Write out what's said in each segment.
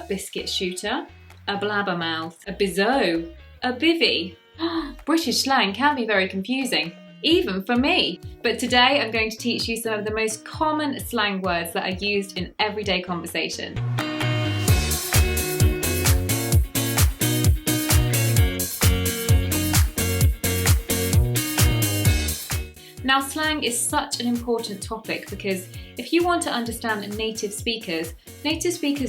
biscuit shooter, a blabbermouth, a biseau, a bivvy. British slang can be very confusing, even for me. But today I'm going to teach you some of the most common slang words that are used in everyday conversation. Now, slang is such an important topic because if you want to understand native speakers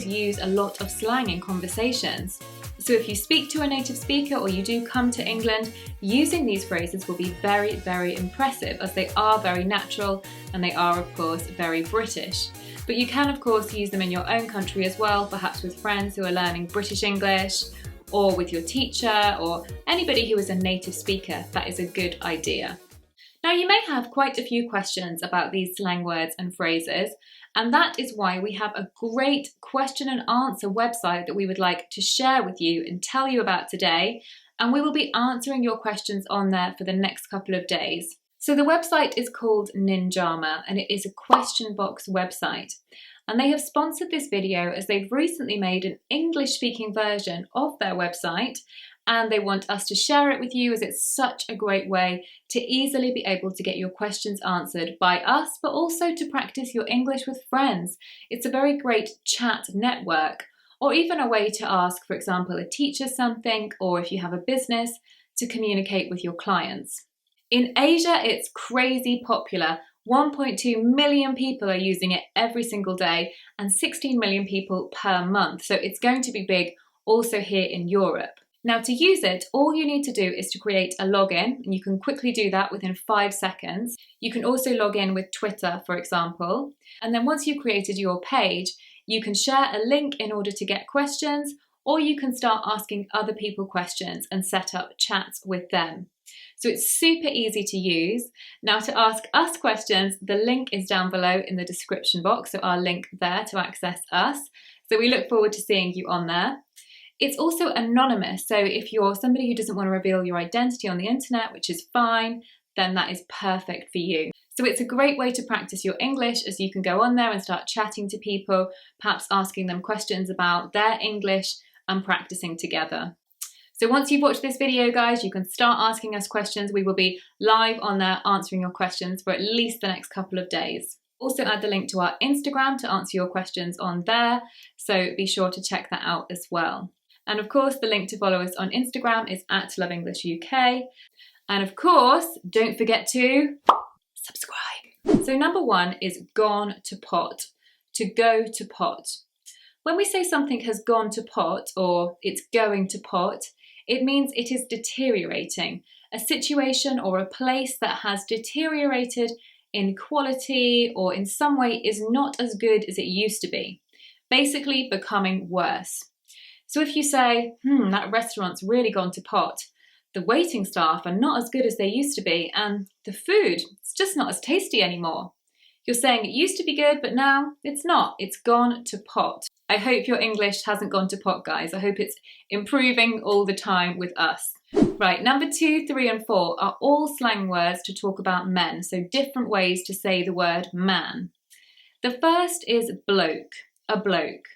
use a lot of slang in conversations. So if you speak to a native speaker or you do come to England, using these phrases will be very, very impressive as they are very natural and they are, of course, very British. But you can, of course, use them in your own country as well, perhaps with friends who are learning British English or with your teacher or anybody who is a native speaker. That is a good idea. Now, you may have quite a few questions about these slang words and phrases, and that is why we have a great question and answer website that we would like to share with you and tell you about today, and we will be answering your questions on there for the next couple of days. So the website is called Ninjama, and it is a question box website. And they have sponsored this video as they've recently made an English-speaking version of their website, and they want us to share it with you as it's such a great way to easily be able to get your questions answered by us, but also to practice your English with friends. It's a very great chat network, or even a way to ask, for example, a teacher something, or if you have a business, to communicate with your clients. In Asia, it's crazy popular. 1.2 million people are using it every single day and 16 million people per month. So it's going to be big also here in Europe. Now, to use it, all you need to do is to create a login, and you can quickly do that within 5 seconds. You can also log in with Twitter, for example. And then once you've created your page, you can share a link in order to get questions, or you can start asking other people questions and set up chats with them. So it's super easy to use. Now, to ask us questions, the link is down below in the description box, so I'll link there to access us. So we look forward to seeing you on there. It's also anonymous, so if you're somebody who doesn't want to reveal your identity on the internet, which is fine, then that is perfect for you. So it's a great way to practice your English as you can go on there and start chatting to people, perhaps asking them questions about their English and practicing together. So once you've watched this video, guys, you can start asking us questions. We will be live on there answering your questions for at least the next couple of days. Also add the link to our Instagram to answer your questions on there, so be sure to check that out as well. And of course, the link to follow us on Instagram is @LoveEnglishUK. And of course, don't forget to subscribe. So number 1 is gone to pot, to go to pot. When we say something has gone to pot or it's going to pot, it means it is deteriorating. A situation or a place that has deteriorated in quality or in some way is not as good as it used to be. Basically becoming worse. So if you say, that restaurant's really gone to pot, the waiting staff are not as good as they used to be, and the food, it's just not as tasty anymore. You're saying it used to be good, but now it's not. It's gone to pot. I hope your English hasn't gone to pot, guys. I hope it's improving all the time with us. Right, number 2, 3, and 4 are all slang words to talk about men, so different ways to say the word man. The first is bloke, a bloke.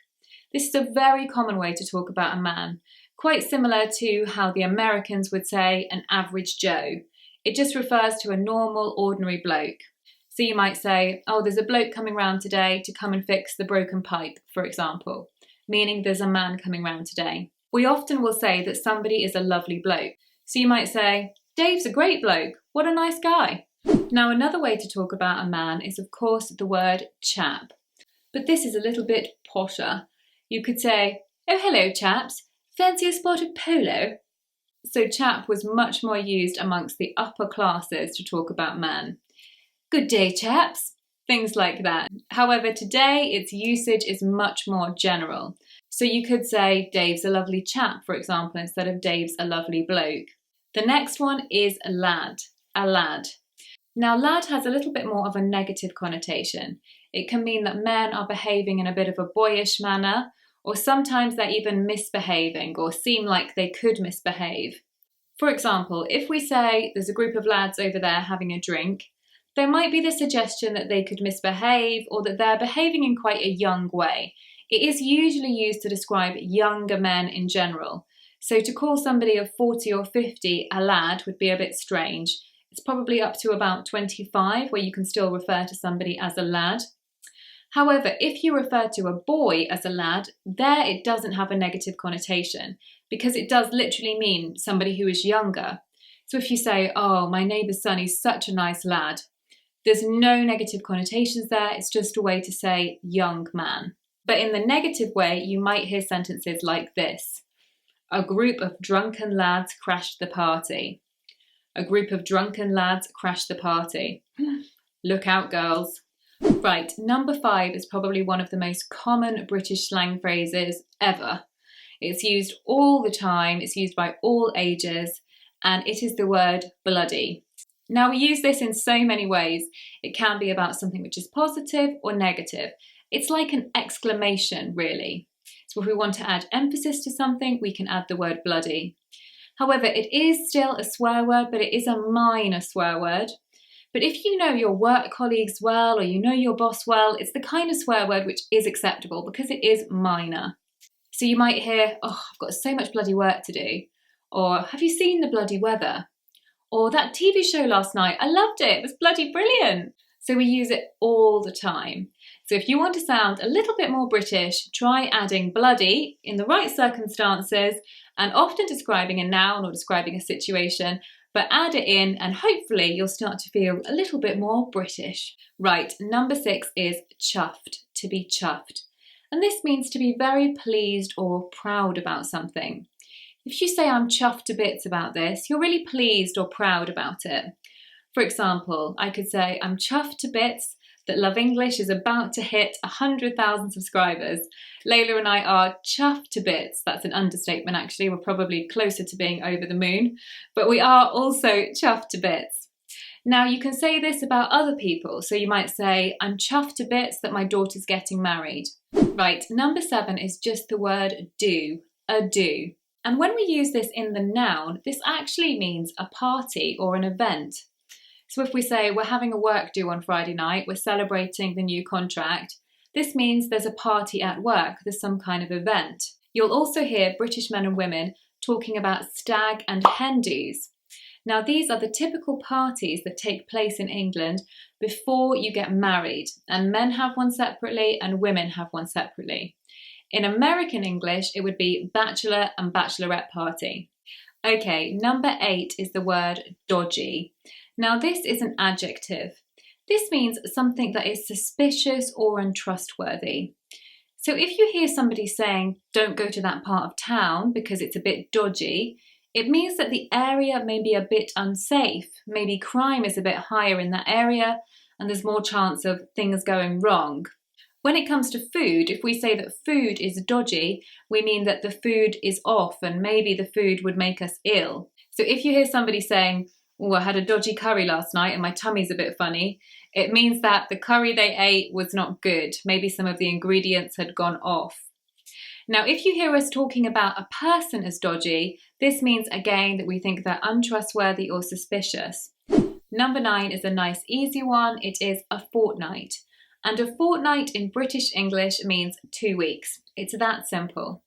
This is a very common way to talk about a man, quite similar to how the Americans would say an average Joe. It just refers to a normal, ordinary bloke. So you might say, oh, there's a bloke coming round today to come and fix the broken pipe, for example, meaning there's a man coming round today. We often will say that somebody is a lovely bloke. So you might say, Dave's a great bloke, what a nice guy. Now, another way to talk about a man is, of course, the word chap. But this is a little bit posher. You could say, oh, hello, chaps. Fancy a spot of polo? So chap was much more used amongst the upper classes to talk about man. Good day, chaps. Things like that. However, today its usage is much more general. So you could say, Dave's a lovely chap, for example, instead of Dave's a lovely bloke. The next one is a lad. Now, lad has a little bit more of a negative connotation. It can mean that men are behaving in a bit of a boyish manner, or sometimes they're even misbehaving or seem like they could misbehave. For example, if we say there's a group of lads over there having a drink, there might be the suggestion that they could misbehave or that they're behaving in quite a young way. It is usually used to describe younger men in general. So to call somebody of 40 or 50 a lad would be a bit strange. It's probably up to about 25 where you can still refer to somebody as a lad. However, if you refer to a boy as a lad, there it doesn't have a negative connotation because it does literally mean somebody who is younger. So if you say, oh, my neighbour's son is such a nice lad, there's no negative connotations there, it's just a way to say young man. But in the negative way, you might hear sentences like this. A group of drunken lads crashed the party. A group of drunken lads crashed the party. Look out, girls. Right, number 5 is probably one of the most common British slang phrases ever. It's used all the time, it's used by all ages, and it is the word bloody. Now we use this in so many ways. It can be about something which is positive or negative. It's like an exclamation, really. So if we want to add emphasis to something, we can add the word bloody. However, it is still a swear word, but it is a minor swear word. But if you know your work colleagues well, or you know your boss well, it's the kind of swear word which is acceptable because it is minor. So you might hear, oh, I've got so much bloody work to do. Or, have you seen the bloody weather? Or, that TV show last night, I loved it, it was bloody brilliant. So we use it all the time. So if you want to sound a little bit more British, try adding bloody in the right circumstances and often describing a noun or describing a situation, but add it in and hopefully you'll start to feel a little bit more British. Right, number 6 is chuffed, to be chuffed. And this means to be very pleased or proud about something. If you say I'm chuffed to bits about this, you're really pleased or proud about it. For example, I could say I'm chuffed to bits that Love English is about to hit 100,000 subscribers. Leila and I are chuffed to bits. That's an understatement actually. We're probably closer to being over the moon, but we are also chuffed to bits. Now you can say this about other people. So you might say, I'm chuffed to bits that my daughter's getting married. Right, number 7 is just the word do, a do. And when we use this in the noun, this actually means a party or an event. So if we say we're having a work do on Friday night, we're celebrating the new contract, this means there's a party at work, there's some kind of event. You'll also hear British men and women talking about stag and hen do's. Now these are the typical parties that take place in England before you get married, and men have one separately and women have one separately. In American English, it would be bachelor and bachelorette party. Okay, number 8 is the word dodgy. Now this is an adjective. This means something that is suspicious or untrustworthy. So if you hear somebody saying, don't go to that part of town because it's a bit dodgy, it means that the area may be a bit unsafe. Maybe crime is a bit higher in that area and there's more chance of things going wrong. When it comes to food, if we say that food is dodgy, we mean that the food is off and maybe the food would make us ill. So if you hear somebody saying, oh, I had a dodgy curry last night and my tummy's a bit funny, it means that the curry they ate was not good. Maybe some of the ingredients had gone off. Now, if you hear us talking about a person as dodgy, this means again that we think they're untrustworthy or suspicious. Number 9 is a nice easy one. It is a fortnight. And a fortnight in British English means 2 weeks. It's that simple.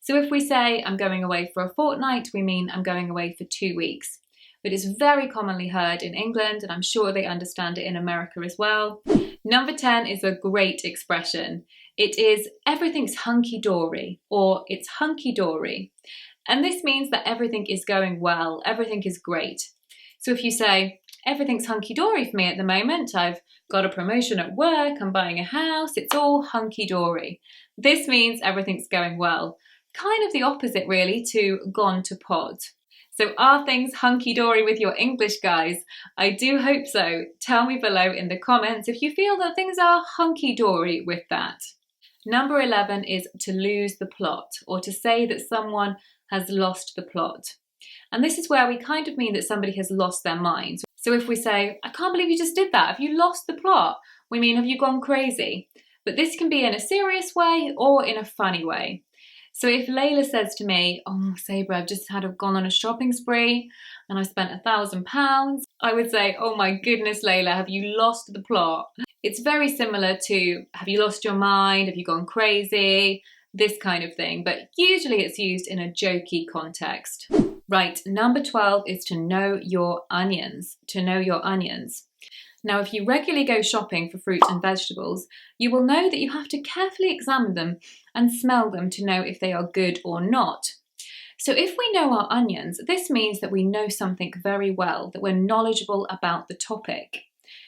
So if we say I'm going away for a fortnight, we mean I'm going away for 2 weeks. But it's very commonly heard in England, and I'm sure they understand it in America as well. Number 10 is a great expression. It is everything's hunky-dory, or it's hunky-dory. And this means that everything is going well, everything is great. So if you say, everything's hunky-dory for me at the moment, I've got a promotion at work, I'm buying a house, it's all hunky-dory. This means everything's going well. Kind of the opposite really to gone to pot. So are things hunky-dory with your English, guys? I do hope so. Tell me below in the comments if you feel that things are hunky-dory with that. Number 11 is to lose the plot, or to say that someone has lost the plot. And this is where we kind of mean that somebody has lost their mind. So if we say, I can't believe you just did that, have you lost the plot? We mean, have you gone crazy? But this can be in a serious way or in a funny way. So if Leila says to me, oh, Sabrah, I've just gone on a shopping spree and I spent £1,000, I would say, oh my goodness, Leila, have you lost the plot? It's very similar to, have you lost your mind? Have you gone crazy? This kind of thing, but usually it's used in a jokey context. Right, number 12 is to know your onions. To know your onions. Now, if you regularly go shopping for fruit and vegetables, you will know that you have to carefully examine them and smell them to know if they are good or not. So if we know our onions, this means that we know something very well, that we're knowledgeable about the topic.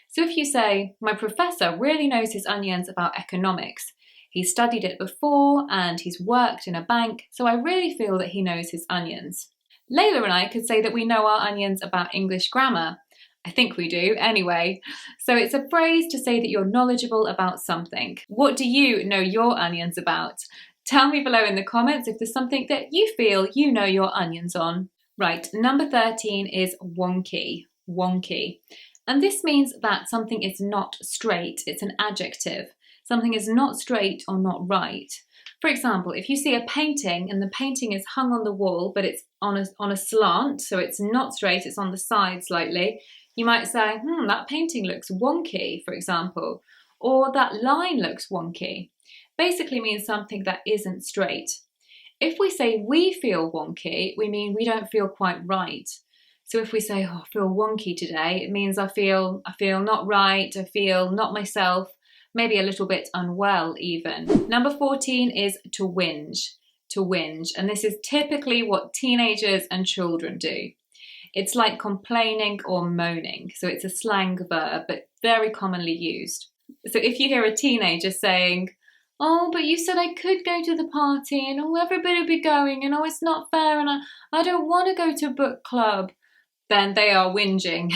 So if you say, my professor really knows his onions about economics. He's studied it before and he's worked in a bank, so I really feel that he knows his onions. Leila and I could say that we know our onions about English grammar. I think we do, anyway. So it's a phrase to say that you're knowledgeable about something. What do you know your onions about? Tell me below in the comments if there's something that you feel you know your onions on. Right, number 13 is wonky. Wonky. And this means that something is not straight. It's an adjective. Something is not straight or not right. For example, if you see a painting and the painting is hung on the wall, but it's on a slant, so it's not straight, it's on the side slightly, you might say, that painting looks wonky, for example, or that line looks wonky. Basically means something that isn't straight. If we say we feel wonky, we mean we don't feel quite right. So if we say, I feel wonky today, it means I feel not right, I feel not myself, maybe a little bit unwell even. Number 14 is to whinge. To whinge, and this is typically what teenagers and children do. It's like complaining or moaning, so it's a slang verb, but very commonly used. So if you hear a teenager saying, oh, but you said I could go to the party, and everybody would be going, and it's not fair, and I don't want to go to book club, then they are whinging.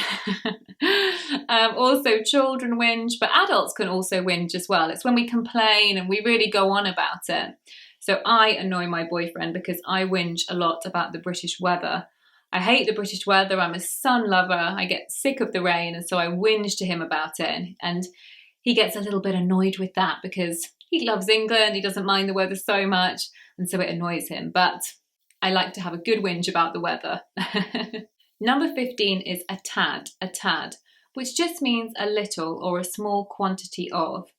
Also, children whinge, but adults can also whinge as well. It's when we complain and we really go on about it. So I annoy my boyfriend because I whinge a lot about the British weather. I hate the British weather. I'm a sun lover. I get sick of the rain, and so I whinge to him about it. And he gets a little bit annoyed with that because he loves England. He doesn't mind the weather so much, and so it annoys him. But I like to have a good whinge about the weather. Number 15 is a tad, which just means a little or a small quantity of.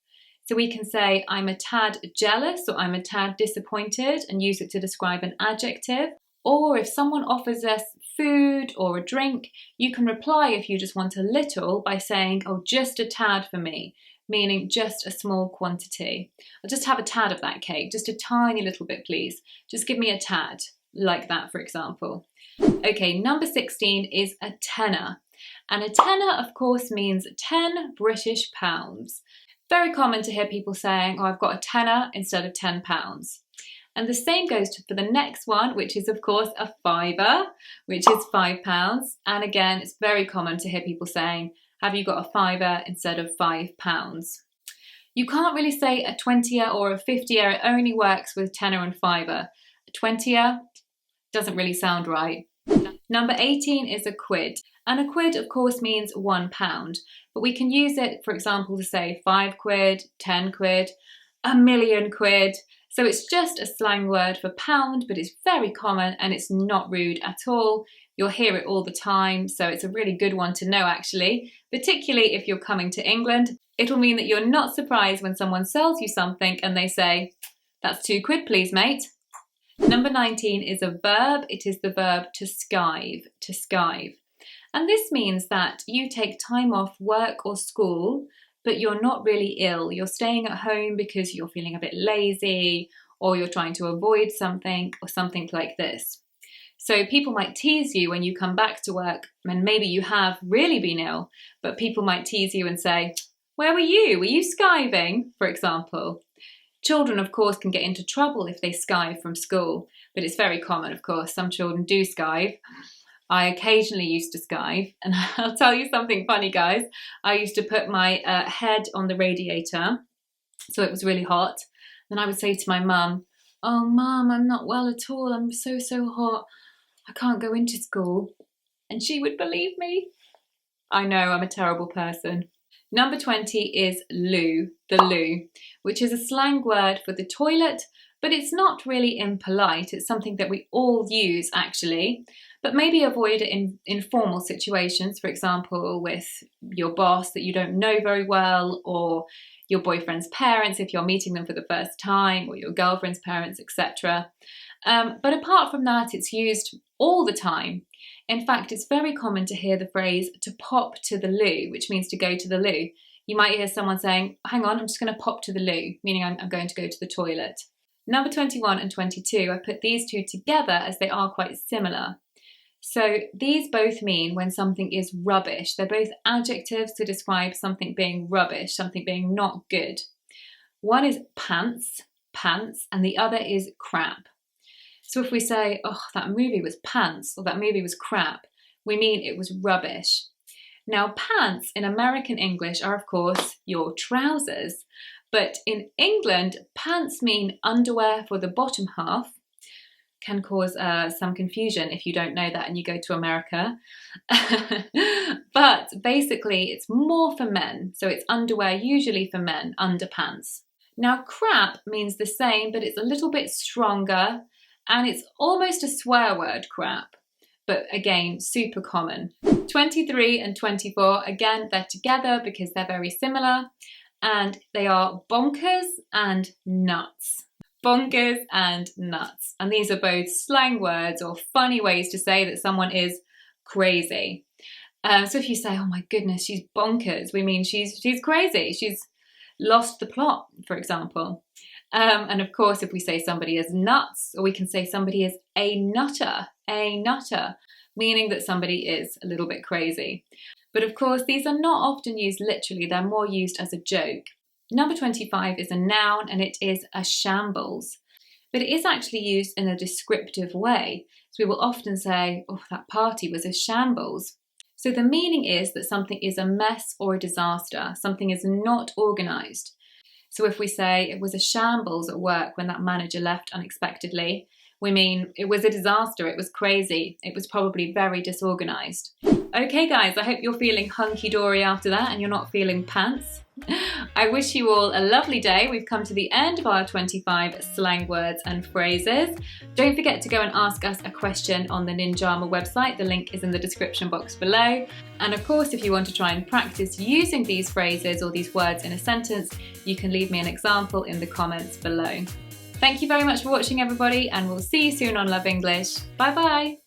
So we can say, I'm a tad jealous or I'm a tad disappointed, and use it to describe an adjective. Or if someone offers us food or a drink, you can reply if you just want a little by saying, oh, just a tad for me, meaning just a small quantity. I'll just have a tad of that cake, just a tiny little bit, please. Just give me a tad, like that, for example. Okay, number 16 is a tenner. And a tenner, of course, means 10 British pounds. Very common to hear people saying, oh, I've got a tenner instead of 10 pounds. And the same goes for the next one, which is, of course, a fiver, which is £5. And again, it's very common to hear people saying, have you got a fiver instead of £5? You can't really say a 20er or a 50er. It only works with tenner and fiver. A 20er doesn't really sound right. Number 18 is a quid. And a quid, of course, means £1. But we can use it, for example, to say 5 quid, 10 quid, a million quid. So it's just a slang word for pound, but it's very common and it's not rude at all. You'll hear it all the time, so it's a really good one to know actually, particularly if you're coming to England. It'll mean that you're not surprised when someone sells you something and they say, that's 2 quid please, mate. Number 19 is a verb. It is the verb to skive, to skive. And this means that you take time off work or school, but you're not really ill. You're staying at home because you're feeling a bit lazy, or you're trying to avoid something, or something like this. So people might tease you when you come back to work, and maybe you have really been ill, but people might tease you and say, where were you? Were you skiving, for example? Children, of course, can get into trouble if they skive from school, but it's very common, of course. Some children do skive. I occasionally used to skive, and I'll tell you something funny, guys. I used to put my head on the radiator, so it was really hot. Then I would say to my mum, oh, Mum, I'm not well at all. I'm so hot. I can't go into school. And she would believe me. I know, I'm a terrible person. Number 20 is loo, the loo, which is a slang word for the toilet, but it's not really impolite. It's something that we all use, actually. but maybe avoid it in informal situations, for example, with your boss that you don't know very well, or your boyfriend's parents if you're meeting them for the first time, or your girlfriend's parents, etc. But apart from that, it's used all the time. In fact, it's very common to hear the phrase to pop to the loo, which means to go to the loo. You might hear someone saying, hang on, I'm just going to pop to the loo, meaning I'm going to go to the toilet. Number 21 and 22, I put these two together as they are quite similar. So these both mean when something is rubbish. They're both adjectives to describe something being rubbish, something being not good. One is pants, and the other is crap. So if we say, oh, that movie was pants, or that movie was crap, we mean it was rubbish. Now, pants in American English are, of course, your trousers. But in England, pants mean underwear for the bottom half. Can cause some confusion if you don't know that and you go to America. But basically, it's more for men. So it's underwear usually for men, underpants. Now, crap means the same, but it's a little bit stronger. And it's almost a swear word, crap. But again, super common. 23 and 24, again, they're together because they're very similar. And they are bonkers and nuts. Bonkers and nuts. And these are both slang words or funny ways to say that someone is crazy. So if you say, oh my goodness, she's bonkers, we mean she's crazy. She's lost the plot, for example. And of course, if we say somebody is nuts, or we can say somebody is a nutter, meaning that somebody is a little bit crazy. But of course, these are not often used literally, they're more used as a joke. Number 25 is a noun and it is a shambles. But it is actually used in a descriptive way. So we will often say, oh, that party was a shambles. So the meaning is that something is a mess or a disaster, something is not organised. So if we say it was a shambles at work when that manager left unexpectedly, we mean it was a disaster, it was crazy, it was probably very disorganised. Okay guys, I hope you're feeling hunky-dory after that and you're not feeling pants. I wish you all a lovely day. We've come to the end of our 25 slang words and phrases. Don't forget to go and ask us a question on the Ninjama website. The link is in the description box below. And of course, if you want to try and practice using these phrases or these words in a sentence, you can leave me an example in the comments below. Thank you very much for watching, everybody, and we'll see you soon on Love English. Bye bye.